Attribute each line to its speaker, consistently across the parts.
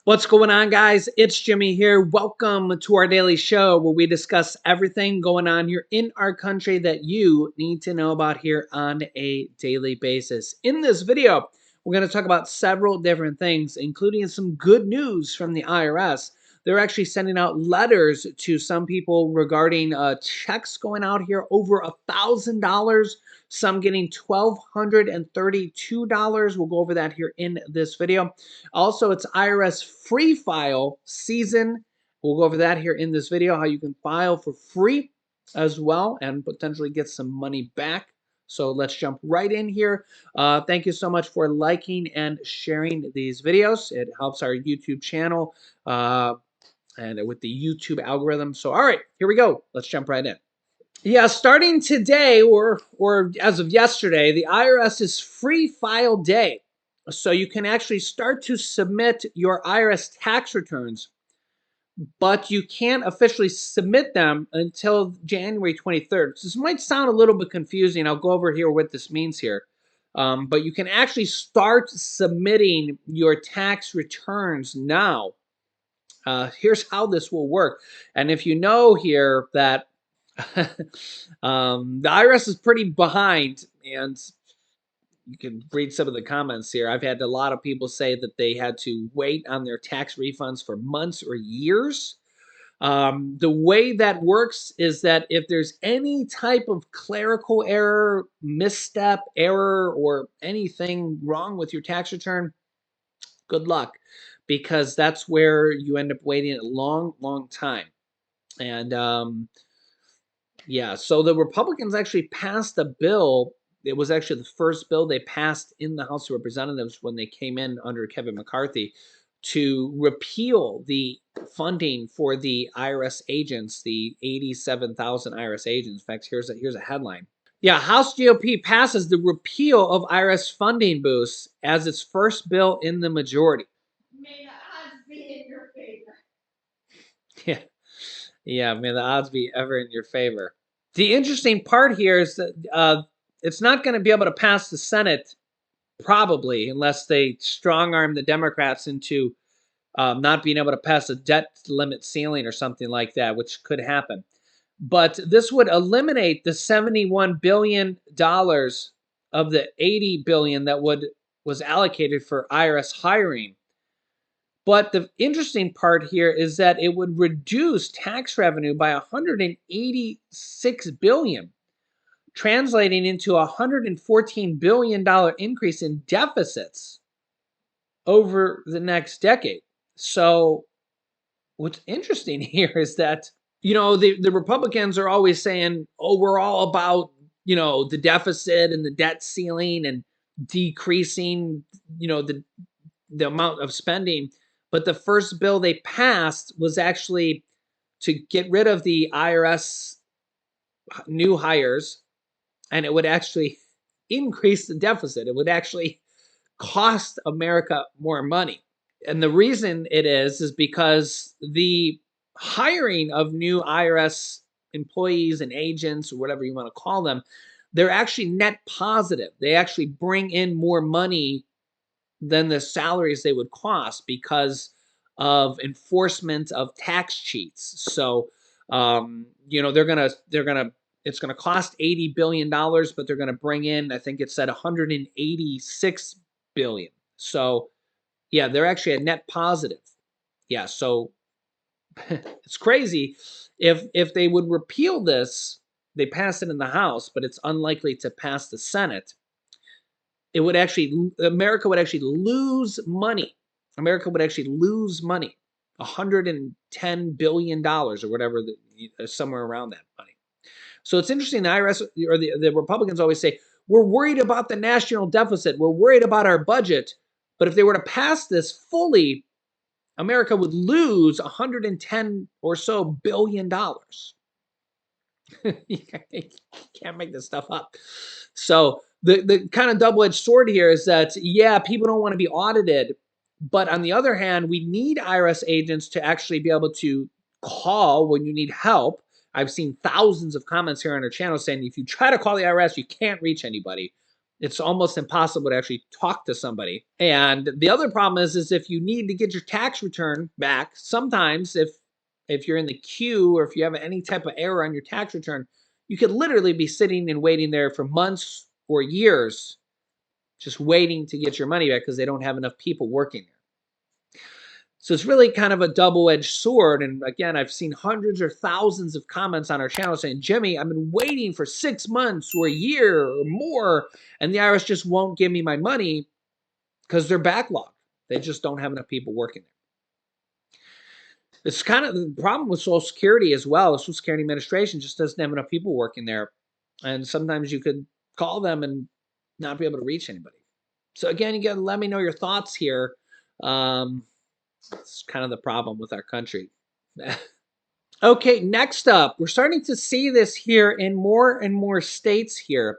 Speaker 1: What's going on, guys? It's Jimmy here. Welcome to our daily show where we discuss everything going on here in our country that you need to know about here on a daily basis. In this video, we're going to talk about several different things, including some good news from the IRS. They're actually sending out letters to some people regarding checks going out here over $1,000. Some getting $1,232. We'll go over that here in this video. Also, it's IRS free file season. We'll go over that here in this video, how you can file for free as well and potentially get some money back. So let's jump right in here. Thank you so much for liking and sharing these videos. It helps our YouTube channel and with the YouTube algorithm. So, all right, here we go. Let's jump right in. Yeah, starting today or as of yesterday, the IRS is free file day. So you can actually start to submit your IRS tax returns, but you can't officially submit them until January 23rd. So this might sound a little bit confusing. I'll go over here what this means here. But you can actually start submitting your tax returns now. Here's how this will work. And if you know here that the IRS is pretty behind, and you can read some of the comments here. I've had a lot of people say that they had to wait on their tax refunds for months or years. The way that works is that if there's any type of clerical error, misstep, error, or anything wrong with your tax return, good luck, because that's where you end up waiting a long, long time. And yeah, so the Republicans actually passed a bill. It was actually the first bill they passed in the House of Representatives when they came in under Kevin McCarthy to repeal the funding for the IRS agents, the 87,000 IRS agents. In fact, here's a headline. Yeah, House GOP passes the repeal of IRS funding boosts as its first bill in the majority. May the odds be in your favor. Yeah. Yeah, may the odds be ever in your favor. The interesting part here is that it's not going to be able to pass the Senate, probably, unless they strong arm the Democrats into not being able to pass a debt limit ceiling or something like that, which could happen. But this would eliminate the $71 billion of the $80 billion that was allocated for IRS hiring. But the interesting part here is that it would reduce tax revenue by $186 billion, translating into a $114 billion increase in deficits over the next decade. So what's interesting here is that, the Republicans are always saying, oh, we're all about, the deficit and the debt ceiling and decreasing, the amount of spending. But the first bill they passed was actually to get rid of the IRS new hires, and it would actually increase the deficit. It would actually cost America more money. And the reason it is because the hiring of new IRS employees and agents, or whatever you want to call them, they're actually net positive. They actually bring in more money than the salaries they would cost because of enforcement of tax cheats. So, it's gonna cost $80 billion, but they're gonna bring in, I think it said $186 billion. So, yeah, they're actually a net positive. Yeah, so it's crazy. If they would repeal this, they passed it in the House, but it's unlikely to pass the Senate. America would actually lose money. America would actually lose money, $110 billion or whatever, somewhere around that money. So it's interesting. The IRS or the Republicans always say, we're worried about the national deficit. We're worried about our budget. But if they were to pass this fully, America would lose 110 or so billion dollars. You can't make this stuff up. So the kind of double-edged sword here is that, yeah, people don't want to be audited, but on the other hand, we need IRS agents to actually be able to call when you need help. I've seen thousands of comments here on our channel saying if you try to call the IRS, you can't reach anybody. It's almost impossible to actually talk to somebody. And the other problem is if you need to get your tax return back, sometimes if you're in the queue or if you have any type of error on your tax return, you could literally be sitting and waiting there for months or years just waiting to get your money back because they don't have enough people working there. So it's really kind of a double-edged sword. And again, I've seen hundreds or thousands of comments on our channel saying, Jimmy, I've been waiting for 6 months or a year or more, and the IRS just won't give me my money because they're backlogged. They just don't have enough people working there. It's kind of the problem with Social Security as well. The Social Security Administration just doesn't have enough people working there. And sometimes you could call them and not be able to reach anybody. So again, you got to let me know your thoughts here. It's kind of the problem with our country. Okay, next up, we're starting to see this here in more and more states here.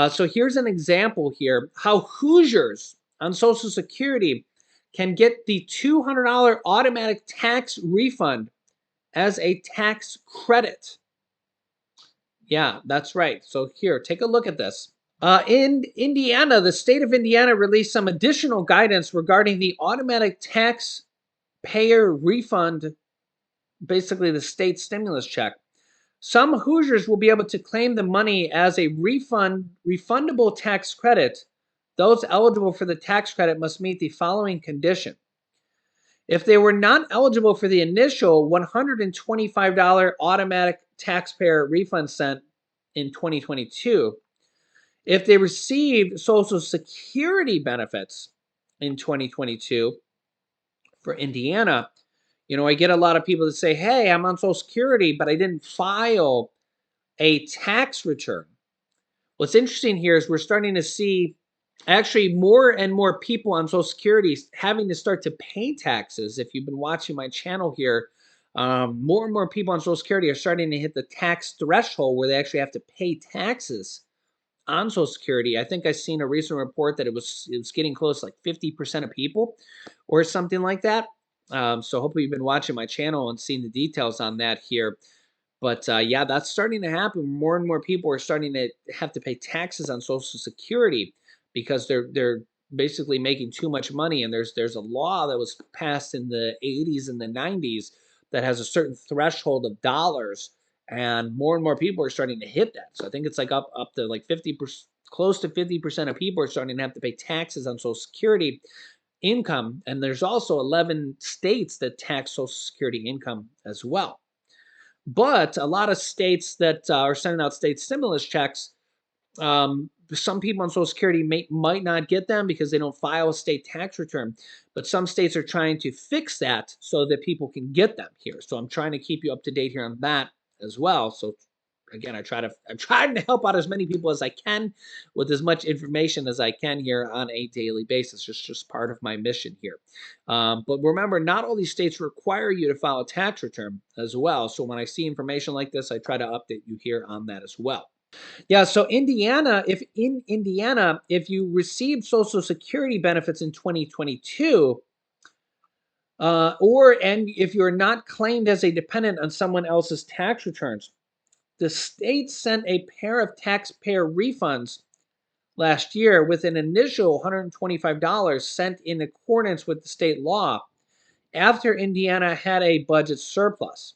Speaker 1: So here's an example here, how Hoosiers on Social Security can get the $200 automatic tax refund as a tax credit. Yeah, that's right. So here, take a look at this. In Indiana, the state of Indiana released some additional guidance regarding the automatic taxpayer refund, basically the state stimulus check. Some Hoosiers will be able to claim the money as a refundable tax credit. Those eligible for the tax credit must meet the following condition. If they were not eligible for the initial $125 automatic taxpayer refund sent in 2022, if they received Social Security benefits in 2022 for Indiana, I get a lot of people that say, hey, I'm on Social Security, but I didn't file a tax return. What's interesting here is we're starting to see actually more and more people on Social Security having to start to pay taxes. If you've been watching my channel here, more and more people on Social Security are starting to hit the tax threshold where they actually have to pay taxes on Social Security. I think I've seen a recent report that it was getting close to like 50% of people or something like that. So hopefully you've been watching my channel and seen the details on that here. But yeah, that's starting to happen. More and more people are starting to have to pay taxes on Social Security because they're basically making too much money. And there's a law that was passed in the 80s and the 90s that has a certain threshold of dollars, and more people are starting to hit that. So I think it's like up to like 50%, close to 50% of people are starting to have to pay taxes on Social Security income. And there's also 11 states that tax Social Security income as well. But a lot of states that are sending out state stimulus checks, some people on Social Security might not get them because they don't file a state tax return. But some states are trying to fix that so that people can get them here. So I'm trying to keep you up to date here on that as well. So again, I'm trying to help out as many people as I can with as much information as I can here on a daily basis. It's just part of my mission here. But remember, not all these states require you to file a tax return as well. So when I see information like this, I try to update you here on that as well. Yeah, so in Indiana, if you received Social Security benefits in 2022, and if you're not claimed as a dependent on someone else's tax returns, the state sent a pair of taxpayer refunds last year with an initial $125 sent in accordance with the state law after Indiana had a budget surplus.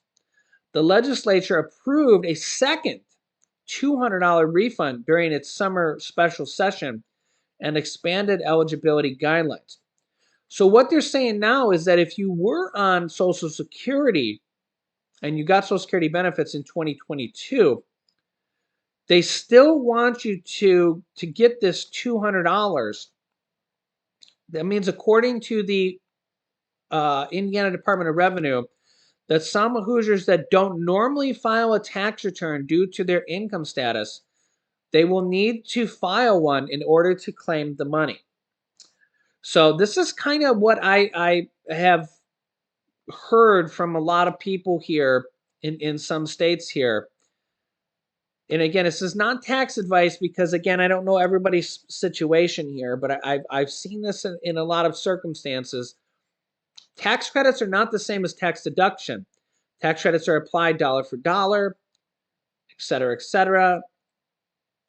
Speaker 1: The legislature approved a second $200 refund during its summer special session and expanded eligibility guidelines. So what they're saying now is that if you were on Social Security and you got Social Security benefits in 2022, they still want you to get this $200. That means, according to the Indiana Department of Revenue, that some Hoosiers that don't normally file a tax return due to their income status, they will need to file one in order to claim the money. So this is kind of what I have heard from a lot of people here in some states here. And again, this is not tax advice because, again, I don't know everybody's situation here, but I've seen this in a lot of circumstances. Tax credits are not the same as tax deduction. Tax credits are applied dollar for dollar, et cetera, et cetera.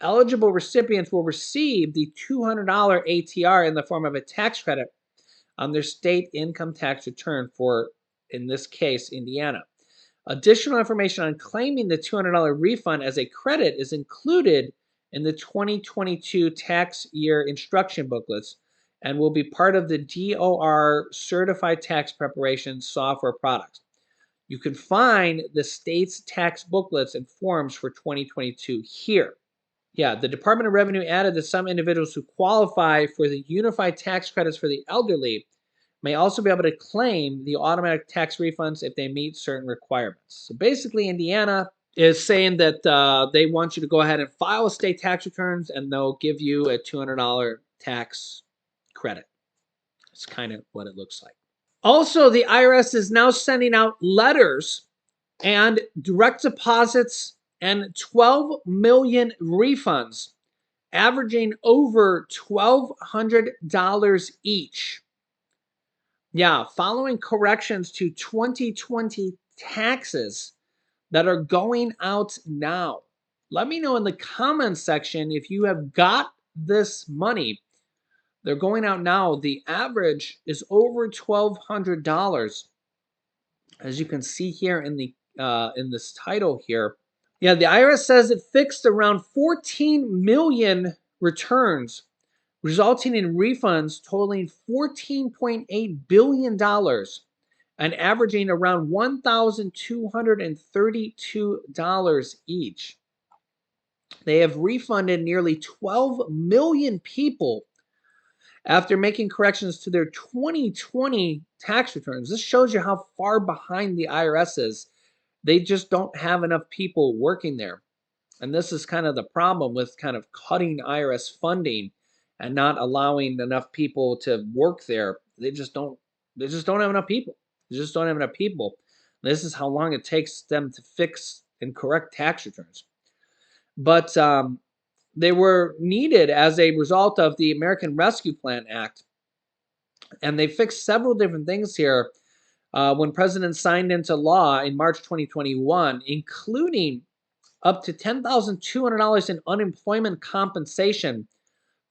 Speaker 1: eligible recipients will receive the $200 ATR in the form of a tax credit on their state income tax return for, in this case, Indiana. Additional information on claiming the $200 refund as a credit is included in the 2022 tax year instruction booklets and will be part of the DOR certified tax preparation software products. You can find the state's tax booklets and forms for 2022 here. Yeah, the Department of Revenue added that some individuals who qualify for the unified tax credits for the elderly may also be able to claim the automatic tax refunds if they meet certain requirements. So basically, Indiana is saying that they want you to go ahead and file state tax returns and they'll give you a $200 tax credit. It's kind of what it looks like. Also, the IRS is now sending out letters and direct deposits and 12 million refunds, averaging over $1,200 each. Yeah, following corrections to 2020 taxes that are going out now. Let me know in the comments section if you have got this money. They're going out now. The average is over $1,200, as you can see here in the in this title here. Yeah, the IRS says it fixed around 14 million returns, resulting in refunds totaling $14.8 billion and averaging around $1,232 each. They have refunded nearly 12 million people after making corrections to their 2020 tax returns. This shows you how far behind the IRS is. They just don't have enough people working there. And this is kind of the problem with kind of cutting IRS funding and not allowing enough people to work there. They just don't have enough people. They just don't have enough people. This is how long it takes them to fix and correct tax returns. But they were needed as a result of the American Rescue Plan Act. And they fixed several different things here when President signed into law in March 2021, including up to $10,200 in unemployment compensation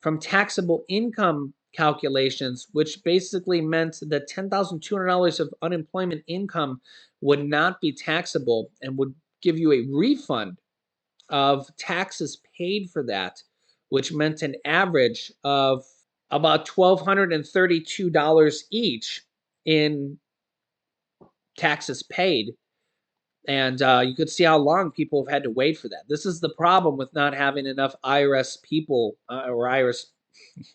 Speaker 1: from taxable income calculations, which basically meant that $10,200 of unemployment income would not be taxable and would give you a refund of taxes paid for that, which meant an average of about $1,232 each in taxes paid. And you could see how long people have had to wait for that. This is the problem with not having enough IRS people or IRS,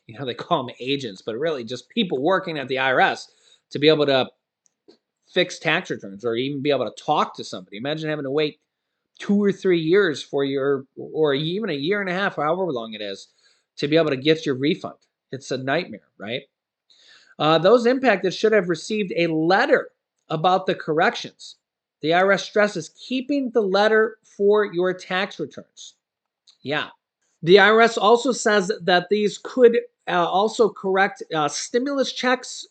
Speaker 1: they call them agents, but really just people working at the IRS to be able to fix tax returns or even be able to talk to somebody. Imagine having to wait 2 or 3 years for or even a year and a half, however long it is, to be able to get your refund. It's a nightmare, right? Those impacted should have received a letter about the corrections. The IRS stresses keeping the letter for your tax returns. Yeah. The IRS also says that these could also correct stimulus checks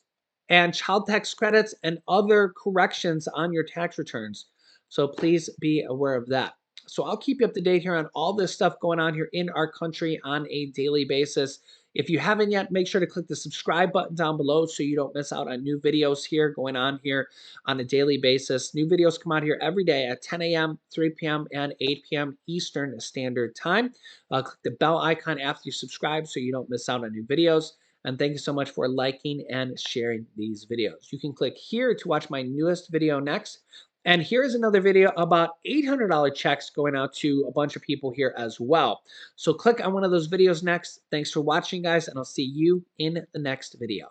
Speaker 1: and child tax credits and other corrections on your tax returns. So please be aware of that. So I'll keep you up to date here on all this stuff going on here in our country on a daily basis. If you haven't yet, make sure to click the subscribe button down below so you don't miss out on new videos here going on here on a daily basis. New videos come out here every day at 10 a.m., 3 p.m., and 8 p.m. Eastern Standard Time. Click the bell icon after you subscribe so you don't miss out on new videos. And thank you so much for liking and sharing these videos. You can click here to watch my newest video next. And here's another video about $800 checks going out to a bunch of people here as well. So click on one of those videos next. Thanks for watching, guys, and I'll see you in the next video.